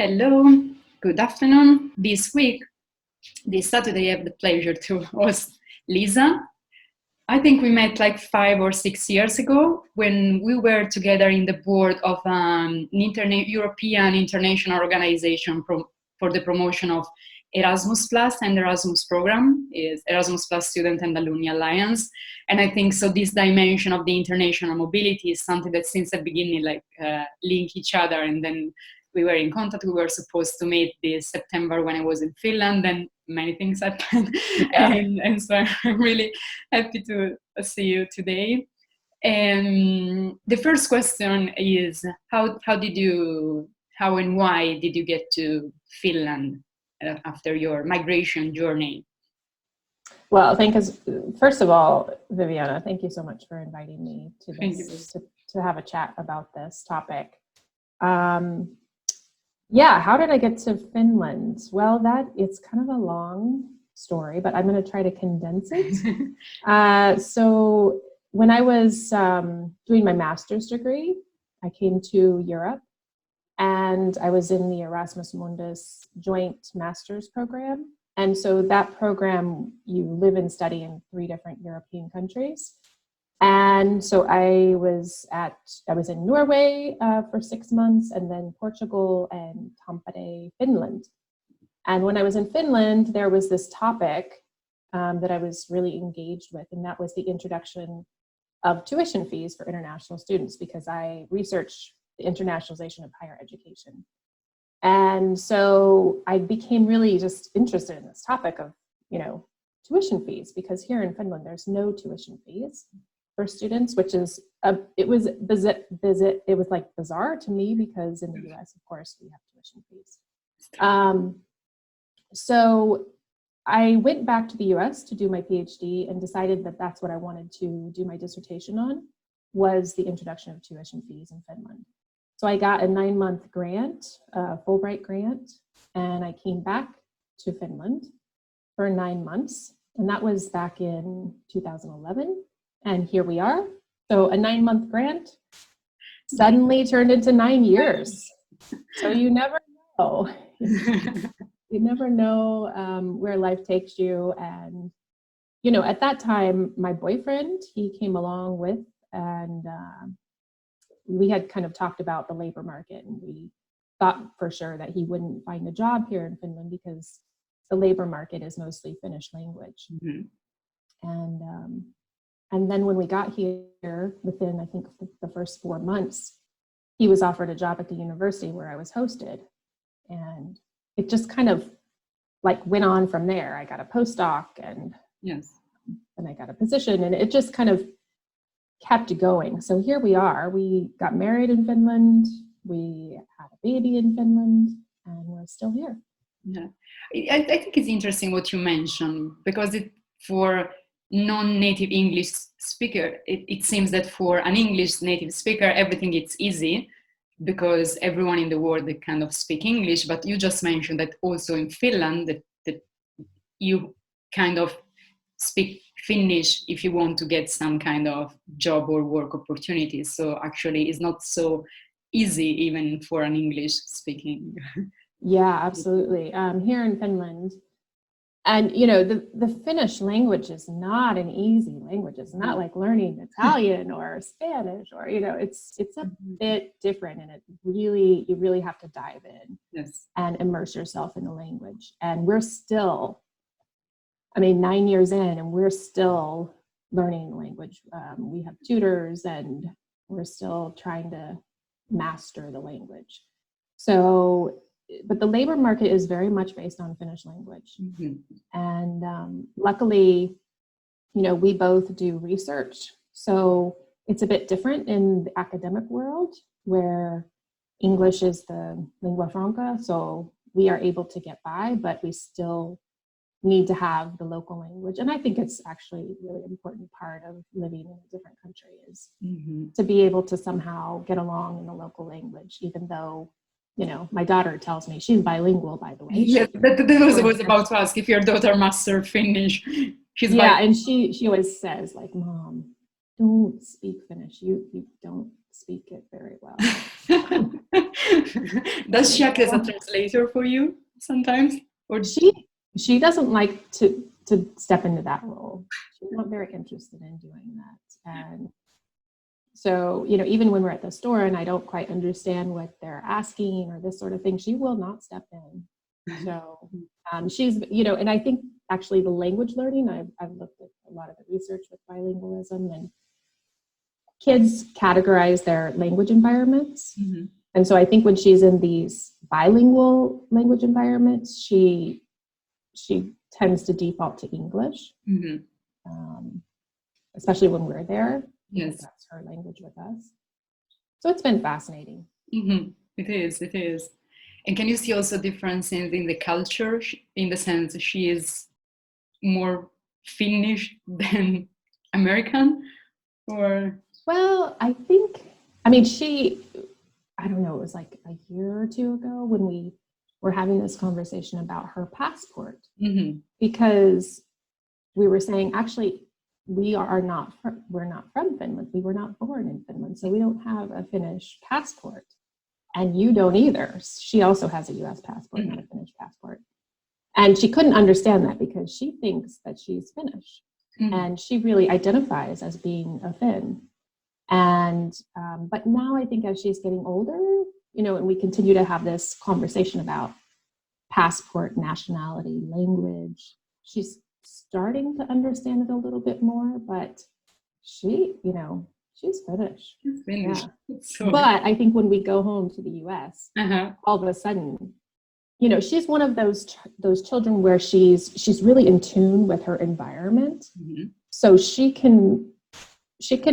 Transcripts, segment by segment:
Hello, good afternoon. This Saturday, I have the pleasure to host Leasa. I think we met like 5 or 6 years ago when we were together in the board of an European international organization for the promotion of Erasmus Plus and Erasmus program, is Erasmus Plus Student and Alumni Alliance. And I think so this dimension of the international mobility is something that since the beginning link each other, and then we were in contact. We were supposed to meet this September when I was in Finland, and many things happened. And so I'm really happy to see you today. And the first question is, how and why did you get to Finland after your migration journey? Well, first of all, Viviana, thank you so much for inviting me to this, to have a chat about this topic. How did I get to Finland? Well, it's kind of a long story, but I'm going to try to condense it. So when I was doing my master's degree, I came to Europe, and I was in the Erasmus Mundus joint master's program. And so that program, you live and study in 3 different European countries. And so I was in Norway for 6 months, and then Portugal and Tampere, Finland. And when I was in Finland, there was this topic that I was really engaged with, and that was the introduction of tuition fees for international students, because I researched the internationalization of higher education. And so I became really just interested in this topic of, tuition fees, because here in Finland, there's no tuition fees for students, which is it was like bizarre to me, because in the US, of course, we have tuition fees. So I went back to the US to do my PhD and decided that that's what I wanted to do my dissertation on, was the introduction of tuition fees in Finland. So I got a 9-month grant, a Fulbright grant, and I came back to Finland for 9 months, and that was back in 2011. And here we are. So a 9-month grant suddenly turned into 9 years. So you never know. You never know where life takes you. And, at that time, my boyfriend, he came along with, and we had kind of talked about the labor market. And we thought for sure that he wouldn't find a job here in Finland, because the labor market is mostly Finnish language. Mm-hmm. And then when we got here, within, I think, the first 4 months, he was offered a job at the university where I was hosted. And it just kind of went on from there. I got a postdoc, and then I got a position, and it just kind of kept going. So here we are. We got married in Finland. We had a baby in Finland, and we're still here. Yeah, I think it's interesting what you mentioned, because for non-native English speaker, it seems that for an English native speaker, everything is easy, because everyone in the world, they kind of speak English. But you just mentioned that also in Finland, that you kind of speak Finnish if you want to get some kind of job or work opportunities. So actually it's not so easy even for an English speaking. Yeah, absolutely. Here in Finland, and the Finnish language is not an easy language. It's not like learning Italian or Spanish, or it's a bit different, and you really have to dive in and immerse yourself in the language. And we're still, 9 years in, and we're still learning the language. We have tutors, and we're still trying to master the language. So, but the labor market is very much based on Finnish language. Mm-hmm. And luckily, we both do research. So it's a bit different in the academic world, where English is the lingua franca. So we are able to get by, but we still need to have the local language. And I think it's actually a really important part of living in a different country, is to be able to somehow get along in the local language, even though my daughter tells me she's bilingual, by the way. Yes, that was about to ask if your daughter masters Finnish. She's and she always says, Mom, don't speak Finnish. You don't speak it very well. Does she act as a translator for you sometimes? Or she doesn't like to step into that role. She's not very interested in doing that. And so, even when we're at the store and I don't quite understand what they're asking or this sort of thing, she will not step in. So she's, and I think actually the language learning, I've looked at a lot of the research with bilingualism, and kids categorize their language environments. Mm-hmm. And so I think when she's in these bilingual language environments, she tends to default to English, Mm-hmm. Especially when we're there. Yes. That's her language with us. So it's been fascinating. Mm-hmm. It is. And can you see also differences in the culture, in the sense that she is more Finnish than American? Or? Well, I don't know, it was like a year or two ago when we were having this conversation about her passport, Mm-hmm. because we were saying, actually, we're not from Finland. We were not born in Finland, so we don't have a Finnish passport. And you don't either. She also has a US passport, Mm-hmm. not a Finnish passport. And she couldn't understand that because she thinks that she's Finnish. Mm-hmm. And she really identifies as being a Finn. And, but now I think as she's getting older, and we continue to have this conversation about passport, nationality, language, she's starting to understand it a little bit more, but she's Finnish. She's Finnish. Yeah. So... But I think when we go home to the US, uh-huh. all of a sudden, she's one of those children where she's really in tune with her environment. Mm-hmm. So she can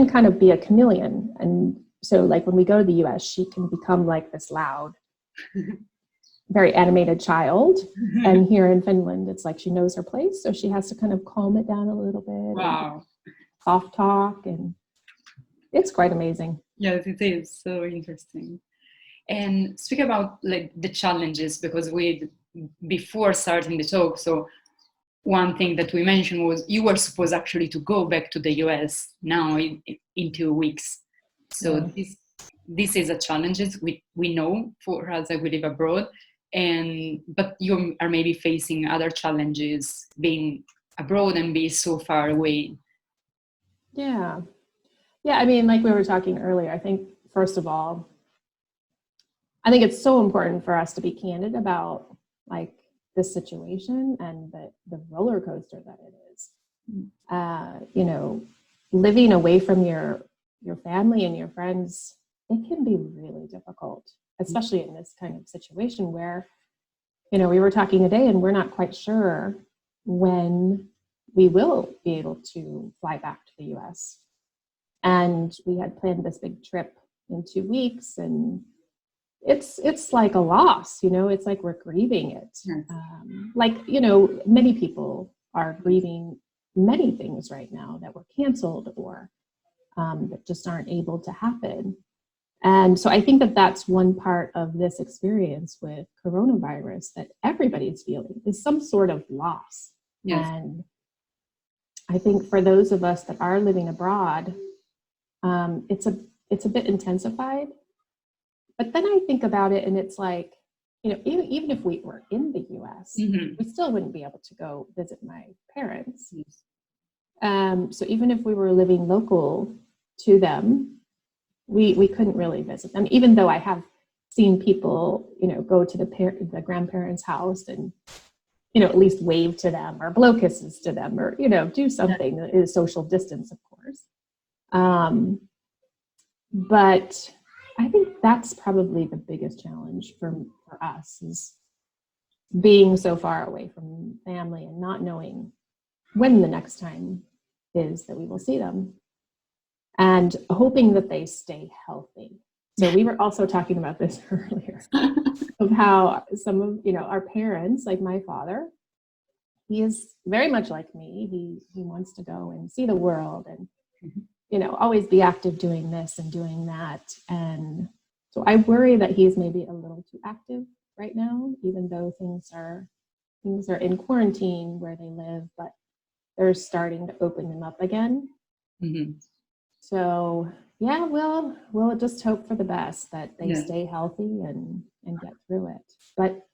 kind of be a chameleon. And so like when we go to the US, she can become like this loud, very animated child. Mm-hmm. And here in Finland, it's like she knows her place. So she has to kind of calm it down a little bit. Wow. Soft talk. And it's quite amazing. Yes, it is so interesting. And speak about like the challenges, because before starting the talk, so one thing that we mentioned was you were supposed actually to go back to the US now in 2 weeks. So yeah. This is a challenge we know for us that we live abroad, but you are maybe facing other challenges being abroad and be so far away. Yeah. Yeah, I mean, like we were talking earlier, I think, first of all, I think it's so important for us to be candid about like this situation and the roller coaster that it is. Living away from your family and your friends, it can be really difficult, especially in this kind of situation where, we were talking today and we're not quite sure when we will be able to fly back to the US. And we had planned this big trip in 2 weeks, and it's like a loss, it's like we're grieving it. Many people are grieving many things right now that were canceled or that just aren't able to happen. And so I think that that's one part of this experience with coronavirus that everybody's feeling is some sort of loss. Yes. And I think for those of us that are living abroad, it's a bit intensified. But then I think about it and it's like, even if we were in the US, mm-hmm. we still wouldn't be able to go visit my parents. So even if we were living local to them, we couldn't really visit them, even though I have seen people, go to the grandparents' house and, at least wave to them or blow kisses to them or, do something that is social distance, of course. But I think that's probably the biggest challenge for us is being so far away from family and not knowing when the next time is that we will see them and hoping that they stay healthy. So we were also talking about this earlier of how some of, our parents, like my father, he is very much like me. He wants to go and see the world and, always be active doing this and doing that. And so I worry that he's maybe a little too active right now, even though things are in quarantine where they live, but they're starting to open them up again. Mm-hmm. So Yeah, we'll just hope for the best, that they Yeah. stay healthy and get through it. But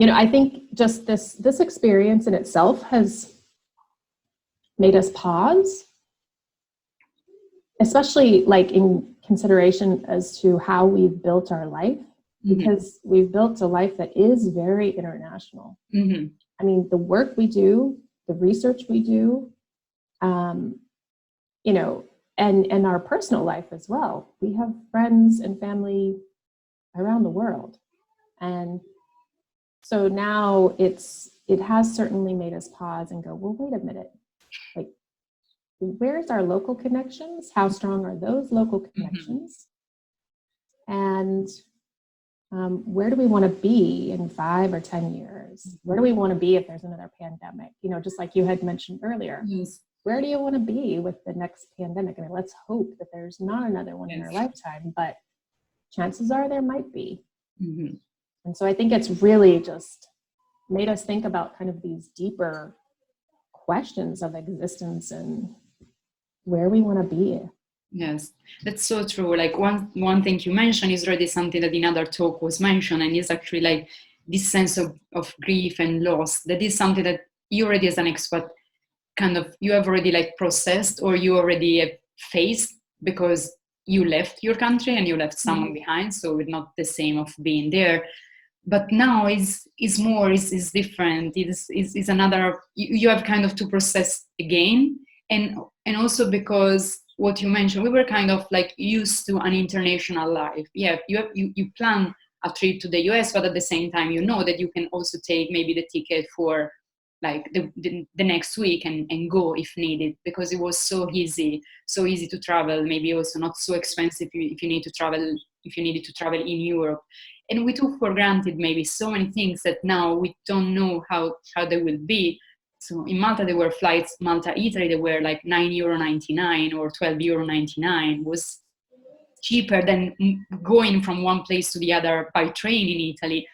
I think just this experience in itself has made us pause, especially like in consideration as to how we've built our life, because we've built a life that is very international. I mean, the work we do, the research we do, and our personal life as well. We have friends and family around the world. And so now it has certainly made us pause and go, well, wait a minute. Like, where's our local connections? How strong are those local connections? And where do we want to be in 5 or 10 years? Where do we want to be if there's another pandemic? Just like you had mentioned earlier. Yes. Where do you want to be with the next pandemic? I mean, let's hope that there's not another one in our lifetime, but chances are there might be. And so I think it's really just made us think about kind of these deeper questions of existence and where we want to be. Yes, that's so true. Like one thing you mentioned is already something that in other talk was mentioned, and it's actually like this sense of grief and loss. That is something that you already as an expat kind of, you have already like processed, or you already have faced, because you left your country and you left someone behind. So it's not the same of being there. But now is more, is different. Is another, you have kind of to process again. And also because what you mentioned, we were kind of like used to an international life. Yeah, you plan a trip to the US, but at the same time, you know that you can also take maybe the ticket for like the next week and go if needed, because it was so easy to travel, maybe also not so expensive if you needed to travel in Europe. And we took for granted maybe so many things that now we don't know how they will be. So in Malta, there were flights, Malta-Italy, they were like €9.99 or €12.99, was cheaper than going from one place to the other by train in Italy,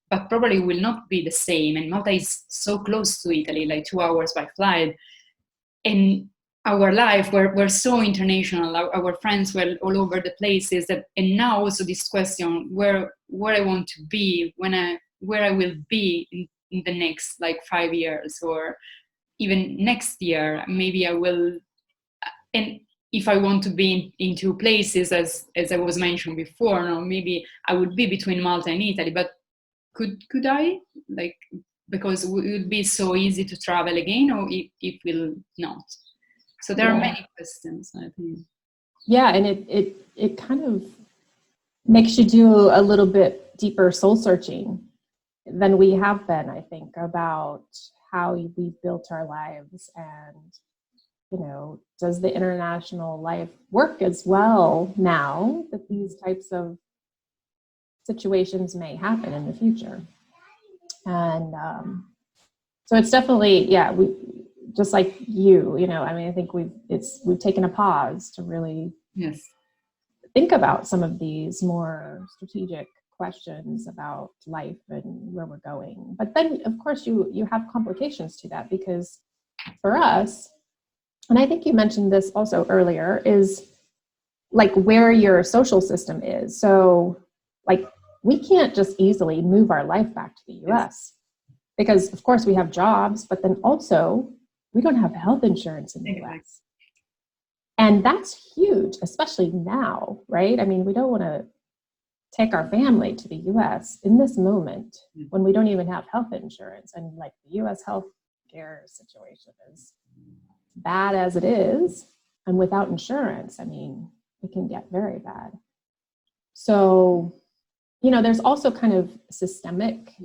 but probably will not be the same. And Malta is so close to Italy, like 2 hours by flight. And our life, we're so international, our friends were all over the places. And now also this question, where I want to be, where I will be in the next like 5 years, or even next year, maybe I will. And if I want to be in two places, as I was mentioned before, no, maybe I would be between Malta and Italy, but could I, like, because it would be so easy to travel again, or it will not? So there are many questions, I think. Yeah, and it kind of makes you do a little bit deeper soul searching than we have been, I think, about how we built our lives, and does the international life work as well now that these types of situations may happen in the future? And so it's definitely, we just like I mean, I think we've taken a pause to really think about some of these more strategic questions about life and where we're going. But then, of course, you have complications to that, because for us, and I think you mentioned this also earlier, is like where your social system is. So like we can't just easily move our life back to the US, because of course we have jobs, but then also we don't have health insurance in the US. And that's huge, especially now, right? I mean, we don't want to take our family to the US in this moment when we don't even have health insurance. And like the US health care situation is bad as it is. And without insurance, I mean, it can get very bad. So, there's also kind of systemic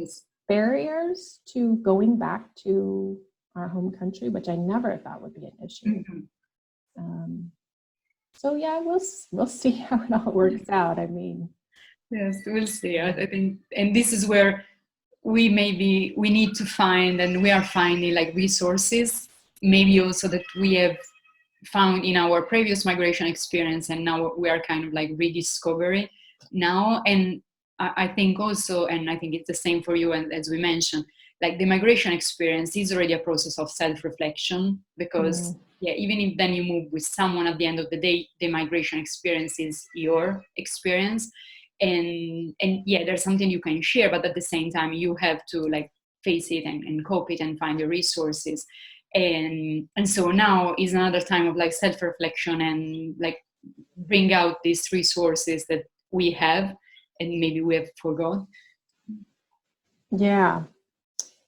barriers to going back to our home country, which I never thought would be an issue. So yeah, we'll see how it all works out. I mean, yes, we'll see. I think, and this is where we need to find, and we are finding like resources, maybe also that we have found in our previous migration experience, and now we are kind of like rediscovering now. And I think also, and I think it's the same for you, and as we mentioned, like the migration experience is already a process of self-reflection, because yeah, even if then you move with someone, at the end of the day, the migration experience is your experience. And yeah, there's something you can share, but at the same time, you have to like face it and cope it and find the resources. And so now is another time of like self-reflection and like bring out these resources that we have and maybe we have forgot. Yeah.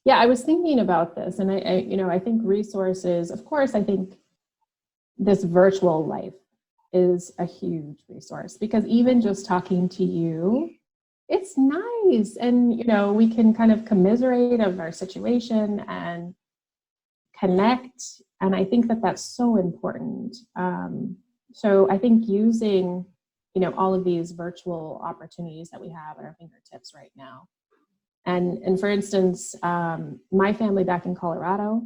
Yeah, I was thinking about this, and I think resources, of course, I think this virtual life is a huge resource, because even just talking to you, it's nice. And, we can kind of commiserate of our situation and connect. And I think that that's so important. So I think using, all of these virtual opportunities that we have at our fingertips right now. And for instance, my family back in Colorado,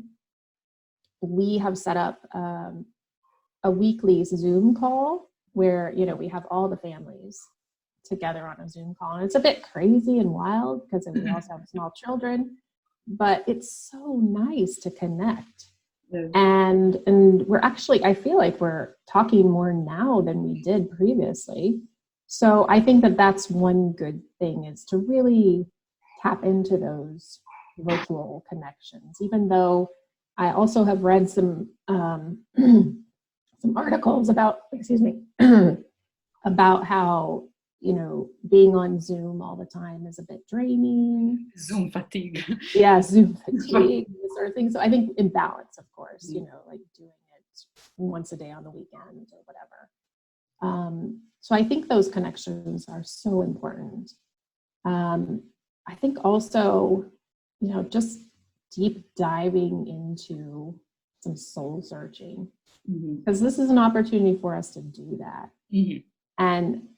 we have set up a weekly Zoom call where, we have all the families together on a Zoom call. And it's a bit crazy and wild because we also have small children, but it's so nice to connect. Yeah. And we're actually, I feel like we're talking more now than we did previously. So I think that that's one good thing, is to really tap into those virtual connections, even though I also have read some articles about, about how, being on Zoom all the time is a bit draining. Zoom fatigue. Yeah, Zoom fatigue, this sort of thing. So I think in balance, of course, like doing it once a day on the weekend or whatever. So I think those connections are so important. I think also, just deep diving into some soul searching, because this is an opportunity for us to do that. And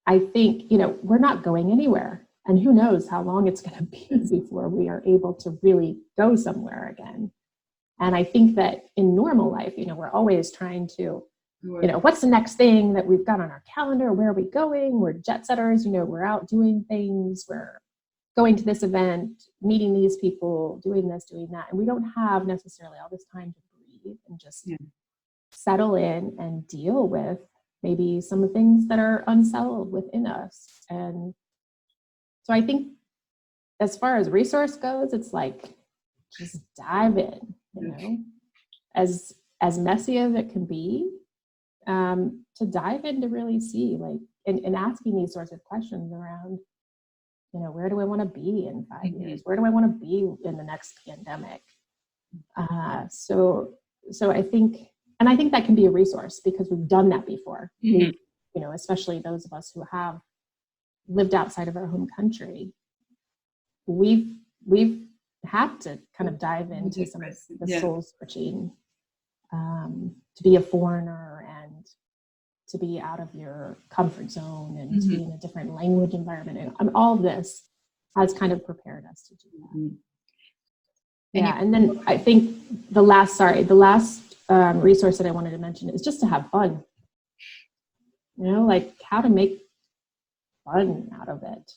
I think, we're not going anywhere, and who knows how long it's going to be before we are able to really go somewhere again. And I think that in normal life, we're always trying to, what's the next thing that we've got on our calendar? Where are we going? We're jet setters, we're out doing things. We're going to this event, meeting these people, doing this, doing that. And we don't have necessarily all this time to breathe and just settle in and deal with maybe some of the things that are unsettled within us. And so I think as far as resource goes, it's like, just dive in, as messy as it can be, to dive in to really see, like, and asking these sorts of questions around, where do I want to be in 5 years? Where do I want to be in the next pandemic? So I think, and I think that can be a resource because we've done that before. Especially those of us who have lived outside of our home country, we've had to kind of dive into some of the soul searching, to be a foreigner and to be out of your comfort zone and to be in a different language environment. And all of this has kind of prepared us to do that. Yeah, and then I think the last resource that I wanted to mention is just to have fun. Like how to make fun out of it.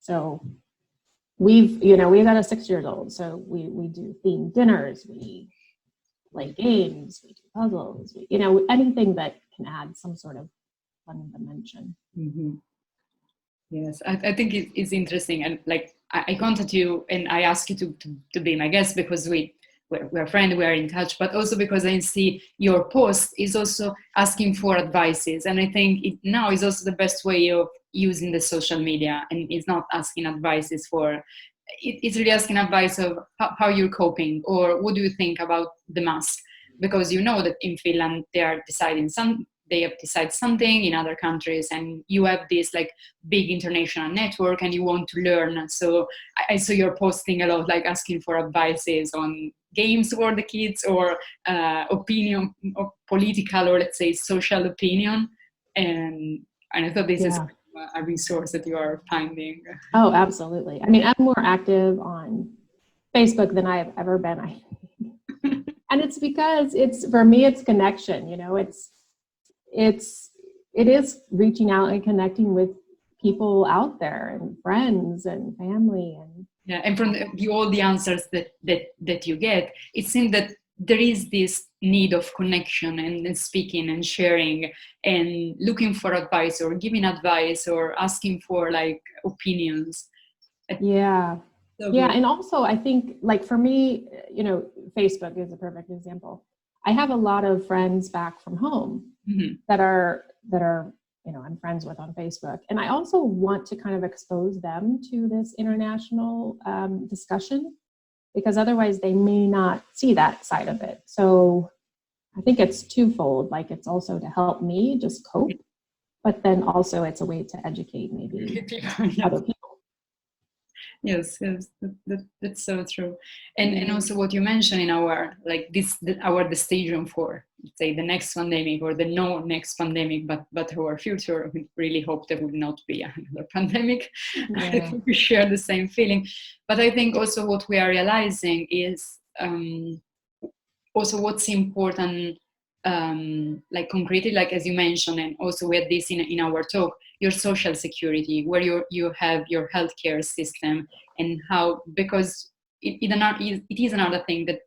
So we've got a 6-year-old, so we do themed dinners, we play games, we do puzzles, anything that can add some sort of fun dimension. Yes, I think it's interesting, and like I contact you and I ask you to be my guest because we're friends, we are in touch, but also because I see your post is also asking for advices, and I think it now is also the best way of using the social media, and it's not asking advices it's really asking advice of how you're coping, or what do you think about the mask, because that in Finland they have decided something, in other countries, and you have this like big international network and you want to learn. So I saw you're posting a lot, like asking for advices on games for the kids, or opinion, or political, or let's say social opinion, and I thought this is a resource that you are finding. Oh, absolutely. I mean, I'm more active on Facebook than I've ever been, I think. And it's because for me, it's connection, it is reaching out and connecting with people out there, and friends and family, and Yeah, and from all the answers that you get, it seems that there is this need of connection and speaking and sharing and looking for advice or giving advice or asking for like opinions. Yeah. So Yeah. good. And also, I think, like, for me, Facebook is a perfect example. I have a lot of friends back from home Mhm. that are, I'm friends with on Facebook. And I also want to kind of expose them to this international discussion, because otherwise they may not see that side of it. So I think it's twofold. Like, it's also to help me just cope, but then also it's a way to educate maybe other people. Yes, that's so true. And also what you mentioned in our like our decision for, let's say, the next pandemic or the no next pandemic, but our future. We really hope there would not be another pandemic. I Yeah. think we share the same feeling. But I think also what we are realizing is also what's important, like concretely, like as you mentioned, and also we had this in our talk, your social security, where you have your healthcare system, and how, because it is another thing that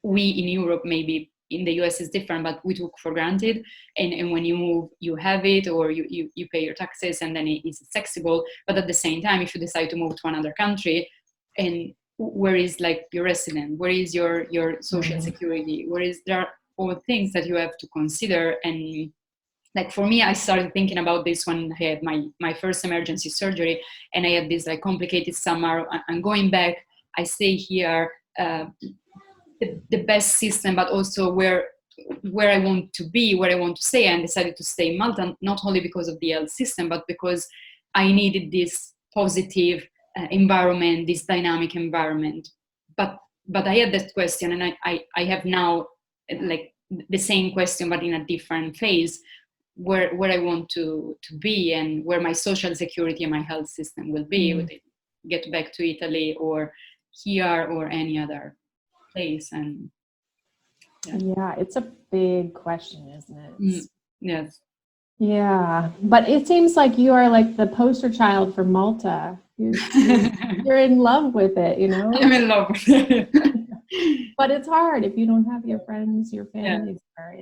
we in Europe, maybe in the US is different, but we took for granted. And when you move, you have it, or you pay your taxes, and then it is accessible. But at the same time, if you decide to move to another country, and where is like your resident, where is your social security, where is there are all things that you have to consider. And like for me, I started thinking about this when I had my first emergency surgery, and I had this like complicated summer. I'm going back, I stay here, the best system, but also where I want to be, where I want to stay. And decided to stay in Malta, not only because of the health system, but because I needed this positive environment, this dynamic environment. But I had that question, and I have now like the same question, but in a different phase, where I want to be, and where my social security and my health system will be. Would it get back to Italy, or here, or any other place? And Yeah, it's a big question, isn't it? yes. Yeah, but it seems like you are like the poster child for Malta. You're in love with it, I'm in love with it. But it's hard if you don't have your friends, your family there.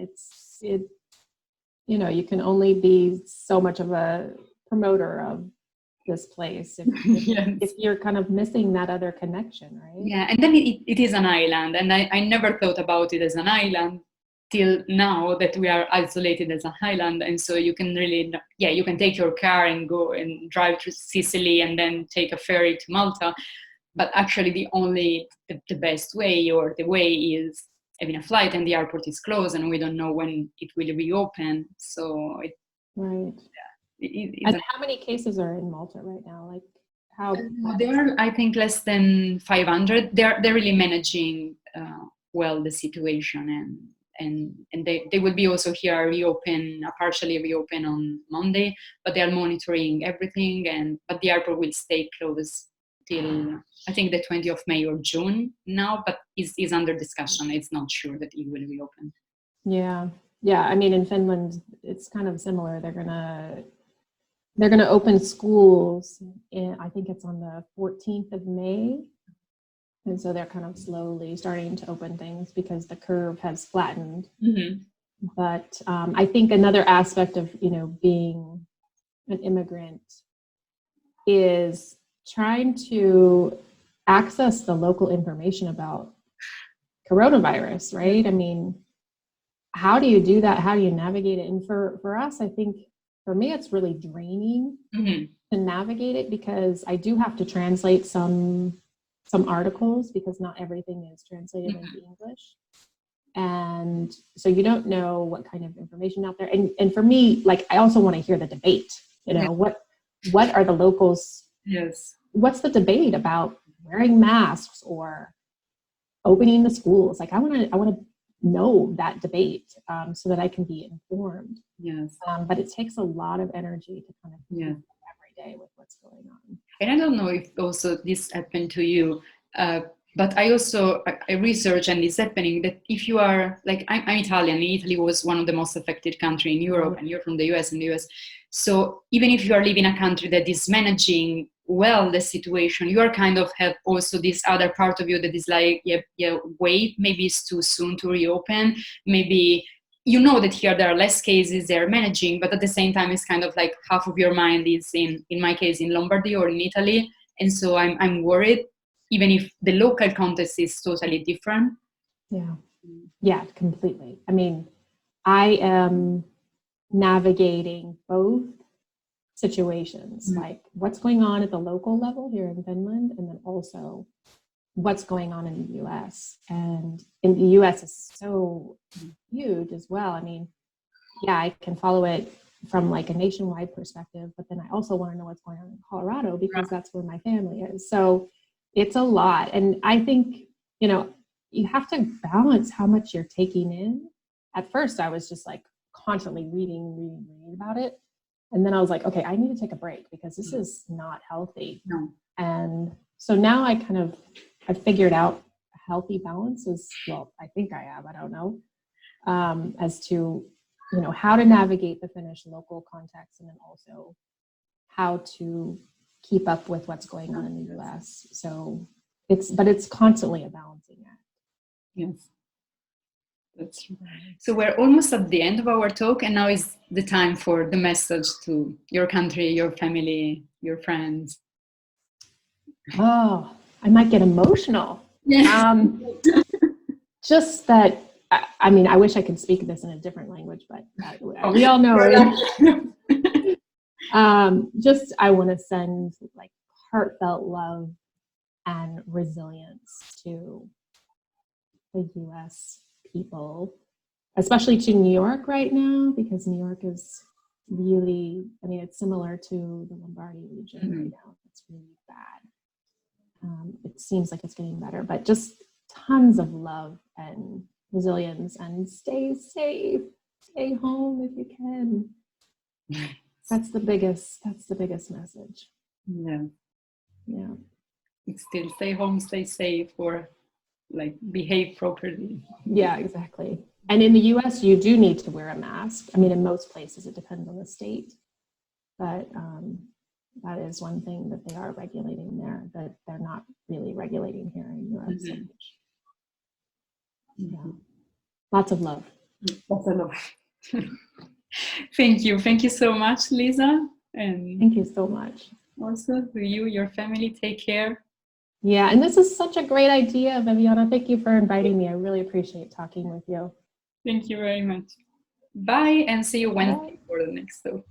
You can only be so much of a promoter of this place if you're kind of missing that other connection, right? Yeah, and then it is an island, and I never thought about it as an island till now that we are isolated as an island. And so you can really, you can take your car and go and drive to Sicily and then take a ferry to Malta. But actually the best way, or the way, is having a flight, and the airport is closed, and we don't know when it will reopen. So right. And how many cases are in Malta right now? Like how? There are, I think, less than 500. They're really managing well the situation, and they will be also here partially reopen on Monday, but they are monitoring everything. But the airport will stay closed till I think the 20th of May or June now, but is under discussion. It's not sure that it will reopen. Yeah. I mean, in Finland, it's kind of similar. They're gonna open schools I think it's on the 14th of May. And so they're kind of slowly starting to open things because the curve has flattened. Mm-hmm. But I think another aspect of, being an immigrant is trying to access the local information about coronavirus, right? I mean, how do you do that? How do you navigate it? And for us, I think for me, it's really draining to navigate it, because I do have to translate some articles, because not everything is translated into English. And so you don't know what kind of information out there. And for me, like, I also want to hear the debate, what are the locals? Yes. What's the debate about wearing masks or opening the schools? Like, I want to know that debate so that I can be informed. Yes. But it takes a lot of energy to kind of every day with what's going on. And I don't know if also this happened to you, but I research, and it's happening, that if you are like, I'm Italian, and Italy was one of the most affected countries in Europe, and you're from the US, and the US. So even if you are living in a country that is managing well the situation. You are kind of have also this other part of you that is like, yeah, wait, maybe it's too soon to reopen. Maybe you know that here there are less cases, they're managing, but at the same time, it's kind of like half of your mind is in my case, in Lombardy or in Italy. And so I'm worried, even if the local context is totally different. Yeah, completely. I mean, I am navigating both situations, like what's going on at the local level here in Finland, and then also what's going on in the US. And in the US is so huge as well. I mean, yeah, I can follow it from like a nationwide perspective, but then I also want to know what's going on in Colorado because that's where my family is. So it's a lot. And I think, you know, you have to balance how much you're taking in. At first, I was just like constantly reading about it. And then I was like, okay, I need to take a break because this is not healthy. No. And so now I figured out a healthy balance is, well, I think I have, I don't know, as to, you know, how to navigate the Finnish local context and then also how to keep up with what's going on in the US. So it's constantly a balancing act. Yes. That's true. So we're almost at the end of our talk, and now is the time for the message to your country, your family, your friends. Oh, I might get emotional. Yes. Just that, I mean, I wish I could speak this in a different language, but we all know it. Just, I want to send like heartfelt love and resilience to the US people, especially to New York right now, because New York is really, I mean, it's similar to the Lombardy region right now. It's really bad. It seems like it's getting better, but just tons of love and resilience, and stay safe, stay home if you can. That's the biggest message. Yeah. Yeah. It's still stay home, stay safe, or like behave properly. Yeah, exactly. And in the US, you do need to wear a mask. I mean, in most places, it depends on the state, but that is one thing that they are regulating there that they're not really regulating here in Europe so much. Yeah. Lots of love. Lots of love. Thank you so much, Leasa. And thank you so much. Also to you, your family, take care. Yeah, and this is such a great idea, Viviana. Thank you for inviting me. I really appreciate talking with you. Thank you very much. Bye, and see you Wednesday for the next show.